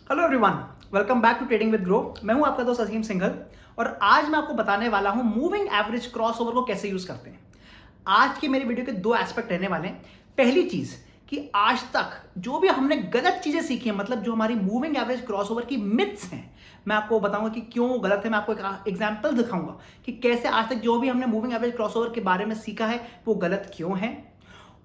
Hello everyone, welcome back to trading with Groww. मैं हूं आपका दोस्त असीम सिंघल और आज मैं आपको बताने वाला हूं मूविंग एवरेज क्रॉसओवर को कैसे यूज करते हैं। आज की मेरी वीडियो के दो एस्पेक्ट रहने वाले हैं। पहली चीज कि आज तक जो भी हमने गलत चीजें सीखी हैं, मतलब जो हमारी मूविंग एवरेज क्रॉसओवर की मिथ्स हैं, मैं आपको बताऊंगा कि क्यों वो गलत है। मैं आपको एक एग्जांपल दिखाऊंगा कि कैसे आज तक जो भी हमने मूविंग एवरेज क्रॉसओवर के बारे में सीखा है वो गलत क्यों है।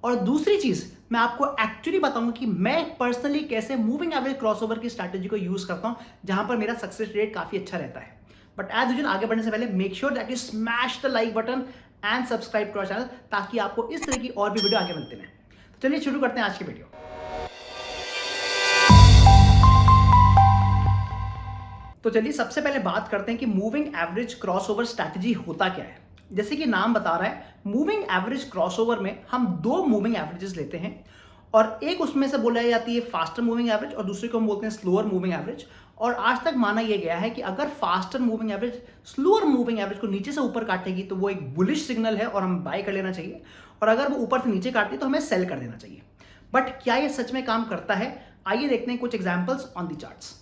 और दूसरी चीज मैं आपको एक्चुअली बताऊंगा कि मैं पर्सनली कैसे मूविंग एवरेज क्रॉसओवर की स्ट्रैटेजी को यूज करता हूं, जहां पर मेरा सक्सेस रेट काफी अच्छा रहता है। बट एज यूजुअल आगे बढ़ने से पहले make sure that you smash the like button and subscribe to our channel, ताकि आपको इस तरह की और भी वीडियो आगे मिलते रहें। तो चलिए शुरू करते हैं आज की वीडियो। तो चलिए सबसे पहले बात करते हैं कि मूविंग एवरेज क्रॉसओवर स्ट्रैटेजी होता क्या है। जैसे कि नाम बता रहा है, मूविंग एवरेज क्रॉसओवर में हम दो मूविंग एवरेजेस लेते हैं और एक उसमें से बोला जाती है फास्टर मूविंग एवरेज और दूसरे को हम बोलते हैं स्लोअर मूविंग एवरेज। और आज तक माना यह गया है कि अगर faster moving average slower moving average को नीचे से ऊपर काटेगी तो वो एक बुलिश सिग्नल है और हम बाय कर लेना चाहिए, और अगर वो ऊपर से नीचे काटती है तो हमें सेल कर देना चाहिए। बट क्या ये सच में काम करता है? आइए देखते हैं कुछ एग्जांपल्स ऑन दी चार्ट्स।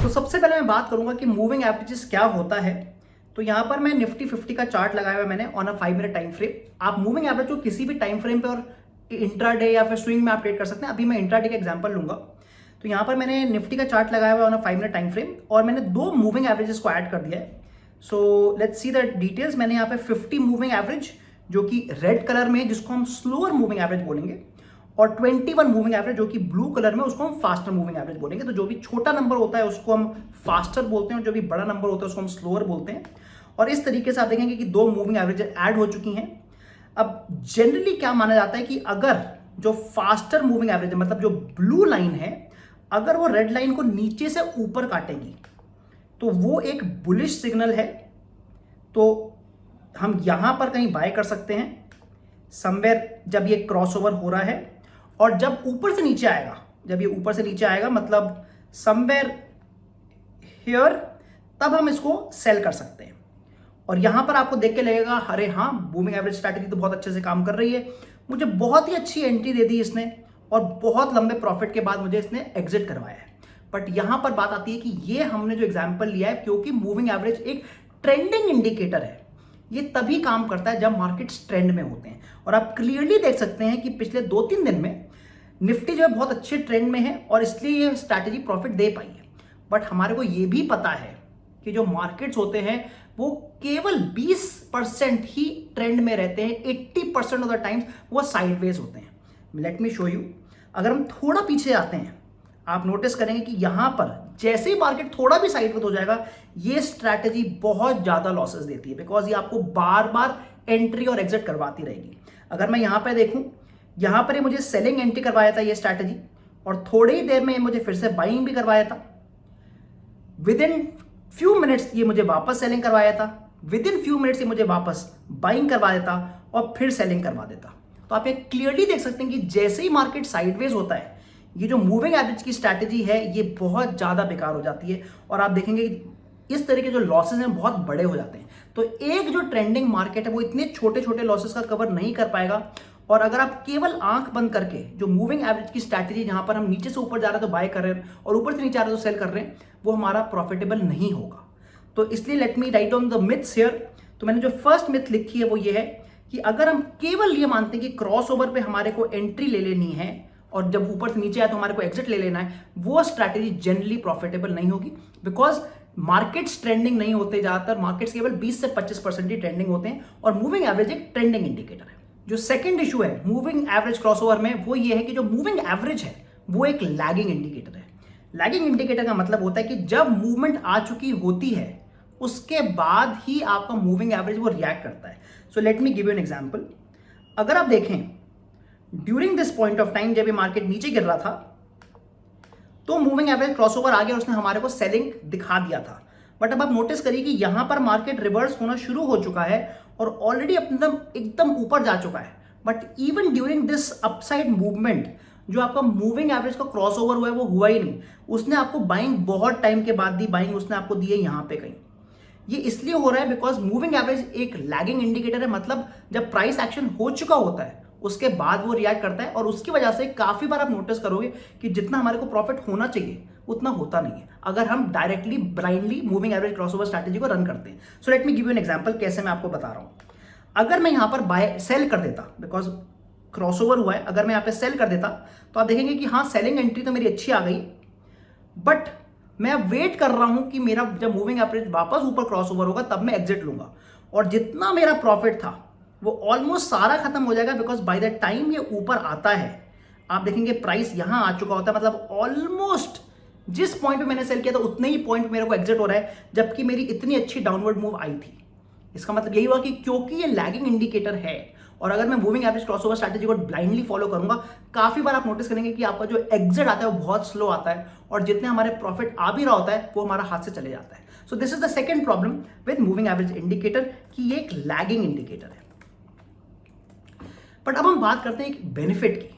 तो सबसे पहले मैं बात करूंगा कि मूविंग एवरेजेस क्या होता है। तो यहां पर मैं निफ्टी 50 का चार्ट लगाया हुआ मैंने on a 5 minute time frame. आप मूविंग एवरेज को किसी भी टाइम फ्रेम पे और इंट्राडे या फिर स्विंग में आप ट्रेड कर सकते हैं। अभी मैं इंट्राडे का एग्जांपल लूंगा। तो यहां पर मैंने निफ्टी का चार्ट लगाया हुआ on a 5 minute time frame और मैंने दो मूविंग एवरेजेस को ऐड कर दिया है। So let's see the details. मैंने यहाँ पे 50 मूविंग एवरेज जो कि रेड कलर में है, जिसको हम स्लोअर मूविंग एवरेज बोलेंगे, और 21 मूविंग एवरेज जो कि ब्लू कलर में, उसको हम फास्टर मूविंग एवरेज बोलेंगे। तो जो भी छोटा नंबर होता है उसको हम फास्टर बोलते हैं और जो भी बड़ा नंबर होता है उसको हम स्लोअर बोलते हैं। और इस तरीके से आप देखेंगे कि दो मूविंग एवरेज ऐड हो चुकी हैं। अब जनरली क्या माना जाता है कि अगर जो फास्टर मूविंग एवरेज है, मतलब जो ब्लू लाइन है, अगर वो रेड लाइन को नीचे से ऊपर काटेगी तो वो एक बुलिश सिग्नल है। तो हम यहां पर कहीं बाय कर सकते हैं समवेयर जब ये क्रॉसओवर हो रहा है। और जब ऊपर से नीचे आएगा, जब ये ऊपर से नीचे आएगा मतलब समवेयर हियर, तब हम इसको सेल कर सकते हैं। और यहां पर आपको देख के लगेगा अरे हाँ, मूविंग एवरेज स्ट्रैटेजी तो बहुत अच्छे से काम कर रही है, मुझे बहुत ही अच्छी एंट्री दे दी इसने और बहुत लंबे प्रॉफिट के बाद मुझे इसने एग्जिट करवाया है। बट यहां पर बात आती है कि ये हमने जो एग्जांपल लिया है, क्योंकि मूविंग एवरेज एक ट्रेंडिंग इंडिकेटर है, ये तभी काम करता है जब मार्केट्स ट्रेंड में होते हैं। और आप क्लियरली देख सकते हैं कि पिछले 2-3 दिन में निफ्टी जो है बहुत अच्छे ट्रेंड में है और इसलिए ये स्ट्रैटेजी प्रॉफिट दे पाई है। बट हमारे को ये भी पता है कि जो मार्केट्स होते हैं वो केवल 20% ही ट्रेंड में रहते हैं, 80% ऑफ द टाइम्स वो साइडवेज होते हैं। Let me show you. अगर हम थोड़ा पीछे आते हैं, आप नोटिस करेंगे कि यहां पर जैसे ही मार्केट थोड़ा भी साइडवेज हो जाएगा, ये स्ट्रैटेजी बहुत ज्यादा लॉसेस देती है, बिकॉज ये आपको बार बार एंट्री और एग्जिट करवाती रहेगी। अगर मैं यहां पर देखूं, यहां पर ये मुझे सेलिंग एंट्री करवाया था ये स्ट्रैटेजी, और थोड़ी ही देर में मुझे फिर से बाइंग भी करवाया था। विद इन फ्यू मिनट्स ये मुझे वापस सेलिंग करवाया था, विद इन फ्यू मिनट्स ये मुझे वापस बाइंग करवा देता और फिर सेलिंग करवा देता। तो आप ये क्लियरली देख सकते हैं कि जैसे ही मार्केट साइडवेज होता है, ये जो मूविंग एवरेज की स्ट्रैटेजी है ये बहुत ज्यादा बेकार हो जाती है और आप देखेंगे कि इस तरह के जो लॉसेस हैं बहुत बड़े हो जाते हैं। तो एक जो ट्रेंडिंग मार्केट है वो इतने छोटे छोटे लॉसेस का कवर नहीं कर पाएगा। और अगर आप केवल आंख बंद करके जो मूविंग एवरेज की स्ट्रैटेजी, जहां पर हम नीचे से ऊपर जा रहे हैं तो बाय कर रहे हैं और ऊपर से नीचे आ रहे हैं तो सेल कर रहे हैं, वो हमारा प्रॉफिटेबल नहीं होगा। तो इसलिए let me right on the myths here. तो मैंने जो फर्स्ट मिथ लिखी है वो ये है कि अगर हम केवल ये मानते हैं कि क्रॉस ओवर पे हमारे को एंट्री ले लेनी है और जब ऊपर से नीचे आए तो हमारे को एग्जिट ले लेना है, वो स्ट्रैटेजी जनरली प्रॉफिटेबल नहीं होगी, बिकॉज मार्केट्स ट्रेंडिंग नहीं होते। ज्यादातर मार्केट्स केवल 20 से 25% ही ट्रेंडिंग होते हैं और मूविंग एवरेज एक ट्रेंडिंग इंडिकेटर है। जो सेकंड इशू है मूविंग एवरेज क्रॉसओवर में, वो ये है कि जो मूविंग एवरेज है वो एक लैगिंग इंडिकेटर है। लैगिंग इंडिकेटर का मतलब होता है कि जब मूवमेंट आ चुकी होती है उसके बाद ही आपका मूविंग एवरेज वो रिएक्ट करता है। So let me give you an example. अगर आप देखें during this point of time, जब ये मार्केट नीचे गिर रहा था तो मूविंग एवरेज क्रॉसओवर आ गया, उसने हमारे को सेलिंग दिखा दिया था। बट अब आप नोटिस करिए कि यहां पर मार्केट रिवर्स होना शुरू हो चुका है और ऑलरेडी एकदम ऊपर जा चुका है। But even during this upside movement, जो आपका मूविंग एवरेज का क्रॉसओवर हुआ है वो हुआ ही नहीं। उसने आपको बाइंग बहुत टाइम के बाद दी, बाइंग उसने आपको दी है यहां पे कहीं। ये इसलिए हो रहा है बिकॉज मूविंग एवरेज एक लैगिंग इंडिकेटर है, मतलब जब प्राइस एक्शन हो चुका होता है उसके बाद वो रिएक्ट करता है। और उसकी वजह से काफी बार आप नोटिस करोगे कि जितना हमारे को प्रॉफिट होना चाहिए उतना होता नहीं है अगर हम directly blindly moving average crossover strategy को रन करते हैं। So let me give you an example कैसे मैं आपको बता रहा हूं। अगर मैं यहां पर बाय सेल कर देता, बिकॉज क्रॉसओवर हुआ है, अगर मैं यहां पे सेल कर देता तो आप देखेंगे कि हाँ सेलिंग एंट्री तो मेरी अच्छी आ गई, बट मैं अब वेट कर रहा हूं कि मेरा जब मूविंग एवरेज वापस ऊपर क्रॉसओवर होगा तब मैं एग्जिट लूंगा, और जितना मेरा प्रॉफिट था वो ऑलमोस्ट सारा खत्म हो जाएगा, बिकॉज बाय द टाइम ये ऊपर आता है आप देखेंगे प्राइस यहां आ चुका होता है, मतलब ऑलमोस्ट जिस पॉइंट पे मैंने सेल किया था उतने ही पॉइंट मेरे को एग्जिट हो रहा है, जबकि मेरी इतनी अच्छी डाउनवर्ड मूव आई थी। इसका मतलब यही हुआ कि क्योंकि ये लैगिंग इंडिकेटर है, और अगर मैं मूविंग एवरेज क्रॉसओवर स्ट्रैटेजी को ब्लाइंडली फॉलो करूंगा, काफी बार आप नोटिस करेंगे कि आपका जो एग्जिट आता है वो बहुत स्लो आता है, और जितने हमारे प्रॉफिट आ भी रहा होता है वो हमारा हाथ से चले जाता है। सो this is the second problem with moving average indicator कि ये एक लैगिंग इंडिकेटर है। बट अब हम बात करते हैं एक बेनिफिट की।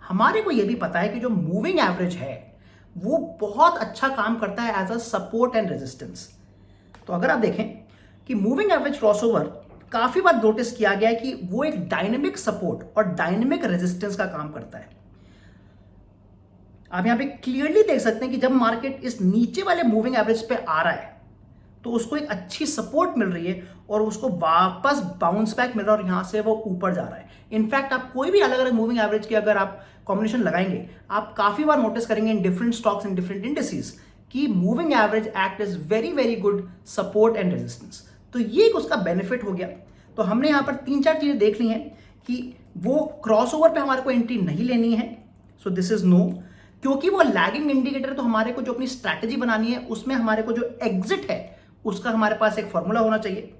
हमारे को यह भी पता है कि जो मूविंग एवरेज है वो बहुत अच्छा काम करता है as a support and resistance. तो अगर आप देखें कि मूविंग एवरेज क्रॉसओवर काफी बार नोटिस किया गया है कि वो एक डायनेमिक सपोर्ट और डायनेमिक रेजिस्टेंस का काम करता है। आप यहां पे क्लियरली देख सकते हैं कि जब मार्केट इस नीचे वाले मूविंग एवरेज पे आ रहा है तो उसको एक अच्छी सपोर्ट मिल रही है और उसको वापस बाउंस बैक मिल रहा है, और यहां से वो ऊपर जा रहा है। इनफैक्ट आप कोई भी अलग अलग मूविंग एवरेज की अगर आप कॉम्बिनेशन लगाएंगे, आप काफी बार नोटिस करेंगे in different stocks in different indices कि moving average act is very very good support and resistance. तो ये एक उसका बेनिफिट हो गया। तो हमने यहां पर 3-4 चीजें देख ली हैं कि वो क्रॉसओवर पे हमारे को एंट्री नहीं लेनी है, सो दिस इज नो, क्योंकि वो लैगिंग इंडिकेटर, तो हमारे को जो अपनी स्ट्रैटेजी बनानी है उसमें हमारे को जो एग्जिट है उसका हमारे पास एक फॉर्मूला होना चाहिए,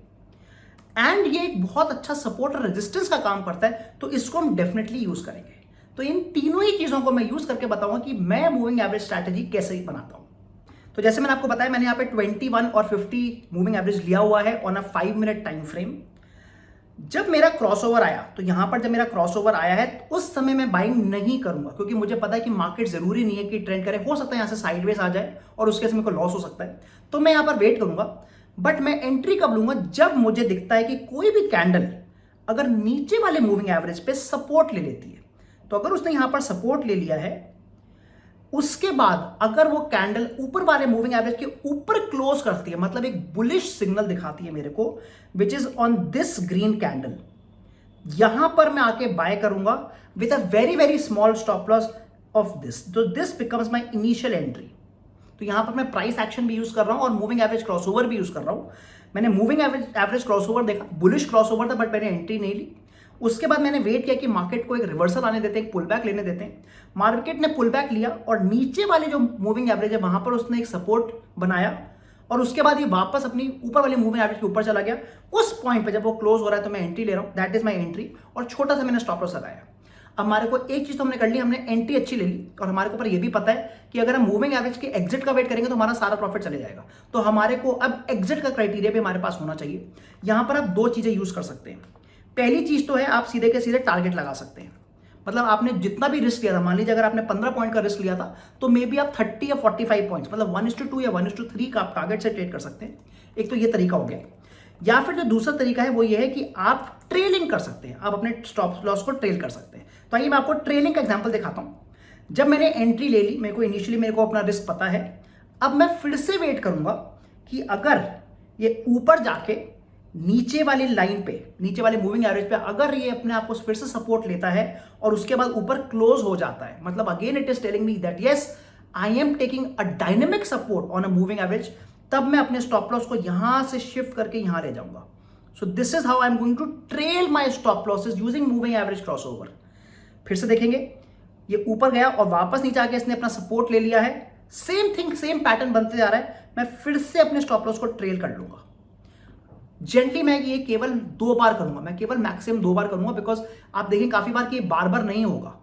एंड ये एक बहुत अच्छा सपोर्ट और रेजिस्टेंस का काम करता है, तो इसको हम डेफिनेटली यूज करेंगे। तो इन तीनों ही चीजों को मैं यूज करके बताऊंगा कि मैं मूविंग एवरेज स्ट्रैटेजी कैसे बनाता हूं। तो जैसे मैंने आपको बताया, मैंने यहाँ पे 21 और 50 मूविंग एवरेज लिया हुआ है on a 5 minute time frame. जब मेरा क्रॉसओवर आया, तो यहां पर जब मेरा क्रॉसओवर आया है तो उस समय मैं बाइंग नहीं करूंगा, क्योंकि मुझे पता है कि मार्केट जरूरी नहीं है कि ट्रेंड करे, हो सकता है यहां से साइडवेज आ जाए और उसके समय को लॉस हो सकता है, तो मैं यहां पर वेट करूंगा। बट मैं एंट्री कब लूंगा? जब मुझे दिखता है कि कोई भी कैंडल अगर नीचे वाले मूविंग एवरेज पे सपोर्ट ले लेती है, तो अगर उसने यहां पर सपोर्ट ले लिया है, उसके बाद अगर वो कैंडल ऊपर वाले मूविंग एवरेज के ऊपर क्लोज करती है, मतलब एक बुलिश सिग्नल दिखाती है मेरे को, which is on this green candle, यहां पर मैं आके बाय करूंगा with a very very small stop loss of this, तो this becomes my initial entry. तो यहां पर मैं प्राइस एक्शन भी यूज कर रहा हूं और मूविंग एवरेज क्रॉसओवर भी यूज कर रहा हूं। मैंने मूविंग एवरेज क्रॉसओवर देखा, बुलिश क्रॉसओवर था, बट मैंने एंट्री नहीं ली। उसके बाद मैंने वेट किया कि मार्केट को एक रिवर्सल आने देते हैं, एक पुल बैक लेने देते हैं। मार्केट ने पुल बैक लिया और नीचे वाले जो मूविंग एवरेज है वहां पर उसने एक सपोर्ट बनाया, और उसके बाद ये वापस अपनी ऊपर वाले मूविंग एवरेज के ऊपर चला गया। उस पॉइंट पे जब वो क्लोज हो रहा है तो मैं एंट्री ले रहा हूं, दैट इज माय एंट्री, और छोटा सा मैंने स्टॉप लॉस लगाया। अब हमारे को एक चीज तो हमने कर ली, हमने एंट्री अच्छी ले ली, और हमारे को ऊपर ये भी पता है कि अगर हम मूविंग एवरेज के एग्जिट का वेट करेंगे तो हमारा सारा प्रॉफिट चले जाएगा। तो हमारे को अब एग्जिट का क्राइटेरिया भी हमारे पास होना चाहिए। यहां पर आप दो चीजें यूज कर सकते हैं। पहली चीज तो है आप सीधे के सीधे टारगेट लगा सकते हैं, मतलब आपने जितना भी रिस्क लिया था, मान लीजिए अगर आपने 15 पॉइंट का रिस्क लिया था, तो मे बी आप 30 या 45 पॉइंट्स, मतलब 1:2 या 1:3 का आप टारगेट से ट्रेड कर सकते हैं। एक तो ये तरीका हो गया। या फिर जो दूसरा तरीका है वो ये है कि आप ट्रेलिंग कर सकते हैं, आप अपने स्टॉप लॉस को ट्रेल कर सकते हैं। तो आइए मैं आपको ट्रेलिंग का एग्जांपल दिखाता हूं। जब मैंने एंट्री ले ली, मेरे को इनिशियली मेरे को अपना रिस्क पता है, अब मैं फिर से वेट करूंगा कि अगर ये ऊपर जाके नीचे वाली लाइन पे, नीचे वाले मूविंग एवरेज पे अगर ये अपने आप को फिर से सपोर्ट लेता है और उसके बाद ऊपर क्लोज हो जाता है, मतलब again it is telling me that yes I am taking a dynamic support on a moving average, तब मैं अपने स्टॉप लॉस को यहां से शिफ्ट करके यहां ले जाऊंगा। So this is how I am going to trail my stop losses using moving average crossover. फिर से देखेंगे, ये ऊपर गया और वापस नीचे आके इसने अपना सपोर्ट ले लिया है, सेम थिंग सेम पैटर्न बनते जा रहा है, मैं फिर से अपने स्टॉप लॉस को ट्रेल कर लूंगा। जेंटली मैं ये केवल 2 बार करूंगा, मैं केवल मैक्सिमम 2 बार करूंगा, बिकॉज आप देखें काफी बार कि बार बार नहीं होगा,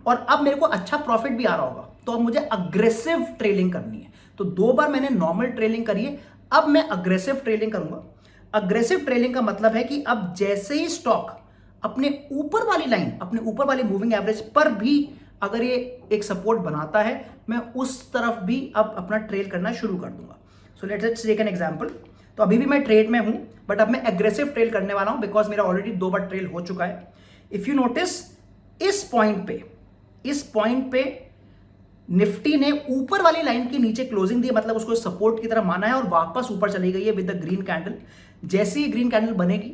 और अब मेरे को अच्छा प्रॉफिट भी आ रहा होगा, तो अब मुझे अग्रेसिव ट्रेलिंग करनी है। तो 2 बार मैंने नॉर्मल ट्रेलिंग करी है, अब मैं अग्रेसिव ट्रेलिंग करूंगा। अग्रेसिव ट्रेलिंग का मतलब है कि अब जैसे ही स्टॉक अपने ऊपर वाली लाइन, अपने ऊपर वाली मूविंग एवरेज पर भी अगर ये एक सपोर्ट बनाता है, मैं उस तरफ भी अब अपना ट्रेल करना शुरू कर दूंगा। So let's take an example. तो अभी भी मैं ट्रेड में हूं, बट अब मैं एग्रेसिव ट्रेल करने वाला हूं, बिकॉज मेरा ऑलरेडी 2 बार ट्रेल हो चुका है। इफ यू नोटिस, इस पॉइंट पे निफ्टी ने ऊपर वाली लाइन के नीचे क्लोजिंग दी, मतलब उसको सपोर्ट की तरह माना है और वापस ऊपर चली गई है विद द ग्रीन कैंडल। जैसे ही ग्रीन कैंडल बनेगी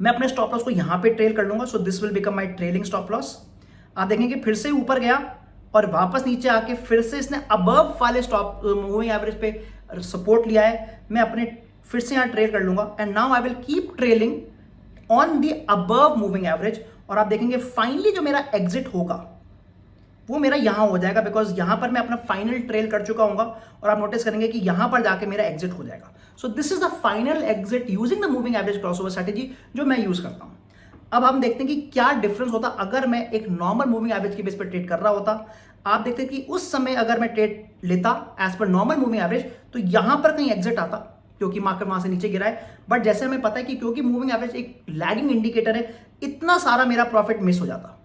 मैं अपने स्टॉप लॉस को यहां पे ट्रेल कर लूंगा। So this will become my trailing stop loss. आप देखेंगे फिर से ऊपर गया और वापस नीचे आके फिर से इसने अबव वाले स्टॉप मूविंग एवरेज पे सपोर्ट लिया है। मैं अपने फिर से यहां ट्रेल कर लूंगा and now I will keep trailing on the above moving average. और आप देखेंगे फाइनली जो मेरा एग्जिट होगा वो मेरा यहां हो जाएगा, बिकॉज यहां पर मैं अपना फाइनल ट्रेल कर चुका हूंगा और आप नोटिस करेंगे कि यहां पर जाके मेरा एग्जिट हो जाएगा। सो this is the final exit using the moving average crossover strategy जो मैं यूज करता हूं। अब हम देखते हैं कि क्या डिफरेंस होता अगर मैं एक नॉर्मल मूविंग एवरेज के बेस पर ट्रेड कर रहा होता। आप देखते हैं कि उस समय अगर मैं ट्रेड लेता as per normal moving average तो यहां पर कहीं एग्जिट आता क्योंकि मार्केट वहां से नीचे गिरा है। बट जैसे हमें पता है कि क्योंकि मूविंग एवरेज एक लैगिंग इंडिकेटर है, इतना सारा मेरा प्रॉफिट मिस हो जाता।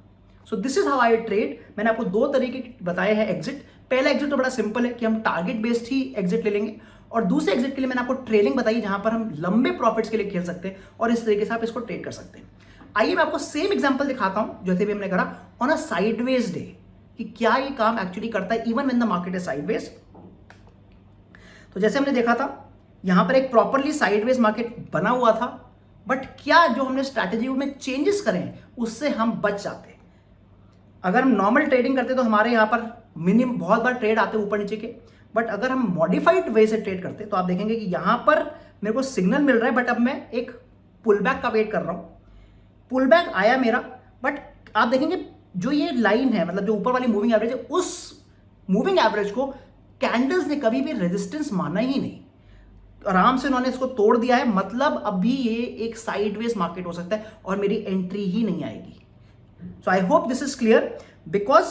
सो this is how I trade. मैंने आपको दो तरीके बताए हैं एग्जिट। पहला एग्जिट तो बड़ा सिंपल है कि हम टारगेट बेस्ड ही एग्जिट ले लेंगे, और दूसरे एग्जिट के लिए मैंने आपको ट्रेलिंग बताई जहां पर हम लंबे प्रॉफिट्स के लिए खेल सकते हैं और इस तरीके से आप इसको ट्रेड कर सकते हैं। आइए मैं आपको सेम एग्जांपल दिखाता हूं जैसे भी हमने करा ऑन अ साइडवेज डे कि क्या ये काम एक्चुअली करता है even when the market is sideways. तो जैसे हमने देखा था यहां पर एक प्रॉपरली साइडवेज मार्केट बना हुआ था, बट क्या जो हमने स्ट्रैटेजी में चेंजेस करें उससे हम बच जाते। अगर हम नॉर्मल ट्रेडिंग करते तो हमारे यहां पर मिनिमम बहुत बार ट्रेड आते ऊपर नीचे के, बट अगर हम मॉडिफाइड वे से ट्रेड करते तो आप देखेंगे कि यहां पर मेरे को सिग्नल मिल रहा है, बट अब मैं एक पुल बैक का वेट कर रहा हूं। पुल बैक आया मेरा, बट आप देखेंगे जो ये लाइन है मतलब जो ऊपर वाली मूविंग एवरेज है उस मूविंग एवरेज को कैंडल्स ने कभी भी रेजिस्टेंस माना ही नहीं। आराम से उन्होंने इसको तोड़ दिया है, मतलब अभी ये एक साइडवेज मार्केट हो सकता है और मेरी एंट्री ही नहीं आएगी। So I hope this is clear, because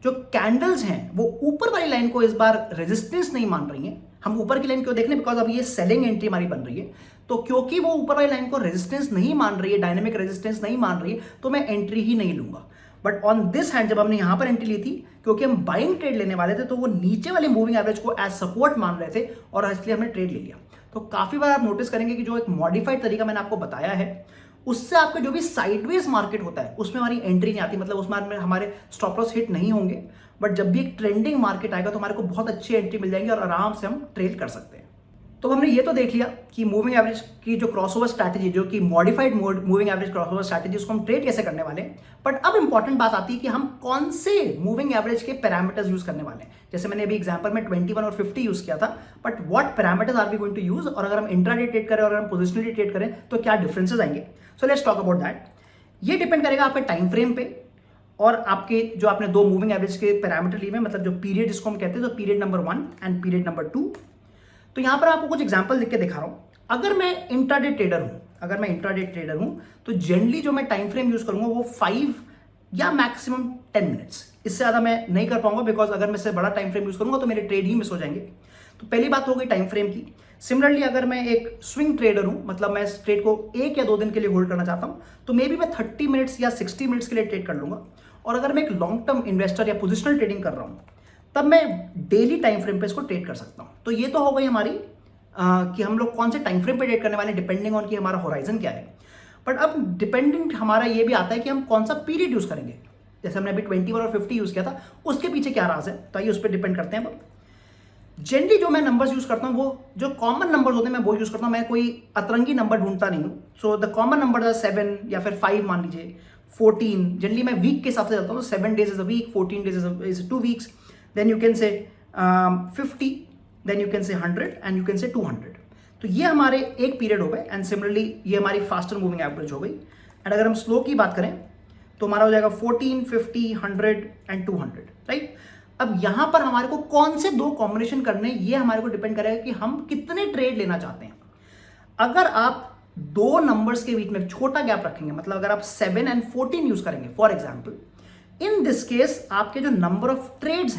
जो कैंडल्स हैं वो ऊपर वाली लाइन को इस बार रेजिस्टेंस नहीं मान रही हैं। हम ऊपर की लाइन क्यों देख रहे हैं, बिकॉज अब ये सेलिंग एंट्री हमारी बन रही है। तो क्योंकि वो ऊपर वाली लाइन को रेजिस्टेंस नहीं मान रही है, डायनेमिक रेजिस्टेंस नहीं मान रही है, तो मैं एंट्री ही नहीं लूंगा। बट ऑन दिस हैंड जब हमने यहां पर एंट्री ली थी क्योंकि हम बाइंग ट्रेड लेने वाले थे तो वो नीचे वाले मूविंग एवरेज को एज सपोर्ट मान रहे थे और इसलिए हमने ट्रेड ले लिया। तो काफी बार आप नोटिस करेंगे कि जो एक मॉडिफाइड तरीका मैंने आपको बताया है उससे आपका जो भी साइडवेज मार्केट होता है उसमें हमारी एंट्री नहीं आती, मतलब उसमें हमारे स्टॉप लॉस हिट नहीं होंगे। बट जब भी एक ट्रेंडिंग मार्केट आएगा तो हमारे को बहुत अच्छी एंट्री मिल जाएंगी और आराम से हम ट्रेड कर सकते हैं। तो हमने ये तो देख लिया कि मूविंग एवरेज की जो क्रॉसओवर स्ट्रैटेजी जो कि modified moving average crossover strategy उसको हम ट्रेड कैसे करने वाले हैं। बट अब इंपॉर्टेंट बात आती है कि हम कौन से मूविंग एवरेज के पैरामीटर्स यूज करने वाले हैं। जैसे मैंने अभी एग्जांपल में 21 और 50 यूज किया था, but what parameters are we going to use, और अगर हम इंट्राडे ट्रेड करें और अगर हम पोजिशनली ट्रेड करें तो क्या डिफरेंसेस आएंगे। So let's talk about that. ये डिपेंड करेगा आपके टाइम फ्रेम पे और आपके जो आपने दो मूविंग एवरेज के पैरामीटर लिए, मतलब जो पीरियड जिसको हम कहते हैं, तो period number 1 and period number 2। तो यहां पर आपको कुछ एग्जांपल लिख के दिखा रहा हूं। अगर मैं इंट्राडे ट्रेडर हूं तो जनरली जो मैं टाइम फ्रेम यूज करूंगा वो 5 या मैक्सिमम 10 मिनट्स, इससे ज्यादा मैं नहीं कर पाऊंगा, बिकॉज अगर मैं इससे बड़ा टाइम फ्रेम यूज करूंगा तो मेरे ट्रेड ही मिस हो जाएंगे। तो पहली बात हो गई टाइम फ्रेम की। सिमिलरली अगर मैं एक स्विंग ट्रेडर हूं, मतलब मैं इस ट्रेड को 1 या 2 दिन के लिए होल्ड करना चाहता हूं, तो मे बी मैं 30 मिनट्स या 60 मिनट्स के लिए ट्रेड कर लूंगा। और अगर मैं एक लॉन्ग टर्म इन्वेस्टर या पोजिशनल ट्रेडिंग कर रहा हूं तब मैं डेली टाइम फ्रेम पे इसको ट्रेड कर सकता हूं। तो ये तो हो गई हमारी कि हम लोग कौन से टाइम फ्रेम पे ट्रेड करने वाले, डिपेंडिंग ऑन कि हमारा होराइजन क्या है। बट अब डिपेंडेंट हमारा ये भी आता है कि हम कौन सा पीरियड यूज करेंगे। जैसे हमने अभी 21 और 50 यूज किया था, उसके पीछे क्या राज है, तो आइए उस पर डिपेंड करते हैं। जनरली जो मैं नंबर्स यूज करता हूं वो जो कॉमन नंबर्स होते हैं मैं वो यूज करता हूं। मैं कोई अतरंगी नंबर ढूंढता नहीं हूं। सो द कॉमन नंबर 7 या फिर 5 मान लीजिए, 14। जनरली मैं वीक के हिसाब से चलता हूं, 7 days is a week, 14 days इज 2 weeks, then you can say 50, then you can से 100 एंड यू कैन से 200। तो ये हमारे एक पीरियड हो गए, एंड सिमिलरली ये हमारी फास्टर मूविंग एवरेज हो गई। एंड अगर हम स्लो की बात करें तो हमारा हो जाएगा 14, 50, 100 एंड 200, राइट। अब यहां पर हमारे को कौन से दो कॉम्बिनेशन करने, ये हमारे को डिपेंड करेगा कि हम कितने ट्रेड लेना चाहते हैं। अगर आप दो नंबर्स के बीच में छोटा गैप रखेंगे, मतलब अगर आप 7 and 14 यूज करेंगे for example, in this case आपके जो नंबर ऑफ ट्रेड्स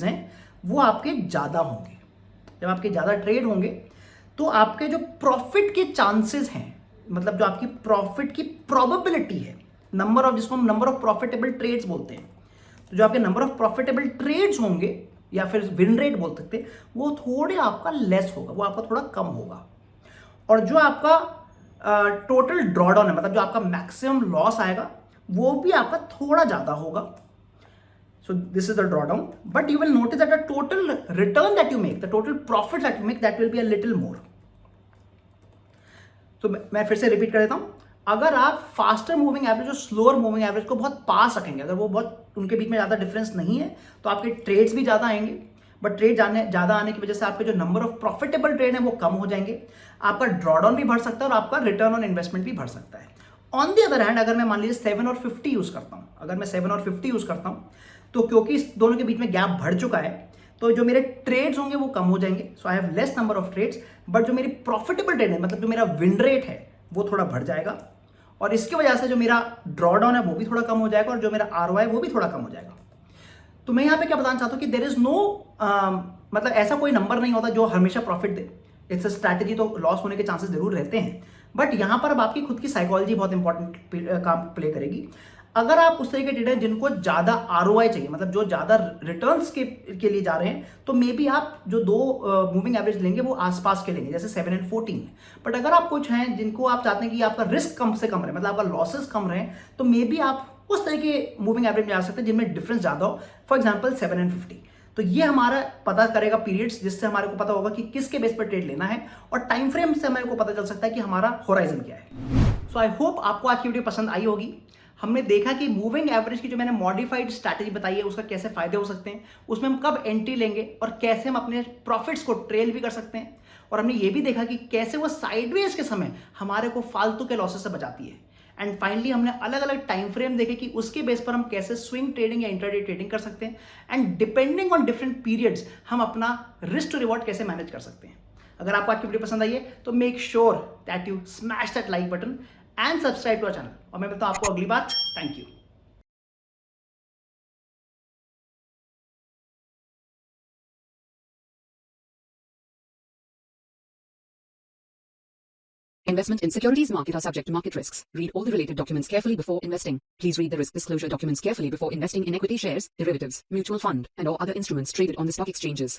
हैं वो आपके ज्यादा होंगे। जब आपके ज्यादा ट्रेड होंगे तो आपके जो प्रॉफिट के चांसेस हैं, मतलब जो आपकी प्रॉफिट की प्रोबेबिलिटी है, नंबर ऑफ, जिसको हम नंबर ऑफ प्रॉफिटेबल ट्रेड्स बोलते हैं, तो जो आपके नंबर ऑफ प्रॉफिटेबल ट्रेड्स होंगे या फिर विन रेट बोल सकते हैं, वो थोड़े आपका लेस होगा, वो आपका थोड़ा कम होगा। और जो आपका टोटल ड्रॉडाउन है, मतलब जो आपका मैक्सिमम लॉस आएगा, वो भी आपका थोड़ा ज्यादा होगा। So this is the drawdown, but you will notice that the total return that you make, the total profit that you make, that will be a little more. तो मैं फिर से रिपीट कर देता हूं, अगर आप फास्टर मूविंग एवरेज और स्लोअर मूविंग एवरेज को बहुत पास रखेंगे, अगर वो बहुत उनके बीच में ज़्यादा डिफरेंस नहीं है, तो आपके ट्रेड्स भी ज़्यादा आएंगे, बट ट्रेड ज़्यादा आने की वजह से आपके जो नंबर ऑफ प्रॉफिटेबल ट्रेड है वो कम हो जाएंगे, आपका ड्रॉडाउन भी बढ़ सकता है और आपका रिटर्न ऑन इन्वेस्टमेंट भी बढ़ सकता है। ऑन दी अदर हैंड, अगर मैं मान लीजिए 7 और 50 यूज़ करता हूँ, अगर मैं 7 और 50 यूज़ करता हूँ, तो क्योंकि इस दोनों के बीच में गैप बढ़ चुका है, तो जो मेरे ट्रेड्स होंगे वो कम हो जाएंगे, so I have less number of trades, but जो मेरी प्रॉफिटेबल ट्रेड है, मतलब जो मेरा विन रेट है वो थोड़ा बढ़ जाएगा, और इसकी वजह से जो मेरा ड्रॉडाउन है वो भी थोड़ा कम हो जाएगा, और जो मेरा आरओआई वो भी थोड़ा कम हो जाएगा। तो मैं यहाँ पे क्या बताना चाहता हूँ कि देयर इज नो, मतलब ऐसा कोई नंबर नहीं होता जो हमेशा profit they. It's a strategy, तो लॉस होने के चांसेस जरूर रहते हैं, बट यहाँ पर अब आपकी खुद की साइकोलॉजी बहुत इंपॉर्टेंट काम प्ले करेगी। अगर आप उस तरीके के ट्रेडर जिनको ज़्यादा आरओआई चाहिए, मतलब जो ज़्यादा रिटर्न्स के लिए जा रहे हैं, तो मे बी आप जो दो मूविंग एवरेज लेंगे वो आसपास के लेंगे, जैसे 7 और 14। बट अगर आप कुछ हैं जिनको आप चाहते हैं कि आपका रिस्क कम से कम रहे, मतलब आपका लॉसेस कम रहे, तो मे बी आप उस तरह के मूविंग एवरेज में जा सकते हैं जिनमें डिफरेंस ज़्यादा हो, फॉर एग्जाम्पल 7 और 50। तो ये हमारा पता करेगा पीरियड्स, जिससे हमारे को पता होगा कि किसके बेस पर ट्रेड लेना है, और टाइम फ्रेम से हमारे को पता चल सकता है कि हमारा होराइजन क्या है। सो आई होप आपको आज की वीडियो पसंद आई होगी। हमने देखा कि मूविंग एवरेज की जो मैंने मॉडिफाइड स्ट्रैटेजी बताई है उसका कैसे फायदे हो सकते हैं, उसमें हम कब एंट्री लेंगे और कैसे हम अपने प्रॉफिट्स को ट्रेल भी कर सकते हैं, और हमने ये भी देखा कि कैसे वो साइडवेज के समय हमारे को फालतू के लॉसेस से बचाती है। एंड फाइनली हमने अलग अलग टाइम फ्रेम देखे कि उसके बेस पर हम कैसे स्विंग ट्रेडिंग या इंट्राडे ट्रेडिंग कर सकते हैं, and depending on different periods हम अपना रिस्क टू रिवॉर्ड कैसे मैनेज कर सकते हैं। अगर आपको आज की वीडियो पसंद आई है तो make sure that you smash that like button and subscribe to our channel, और मैं बताऊं आपको अगली बार। Thank you. Investment in securities market are subject to market risks. Read all the related documents carefully before investing. Please read the risk disclosure documents carefully before investing in equity shares, derivatives, mutual fund, and or other instruments traded on the stock exchanges.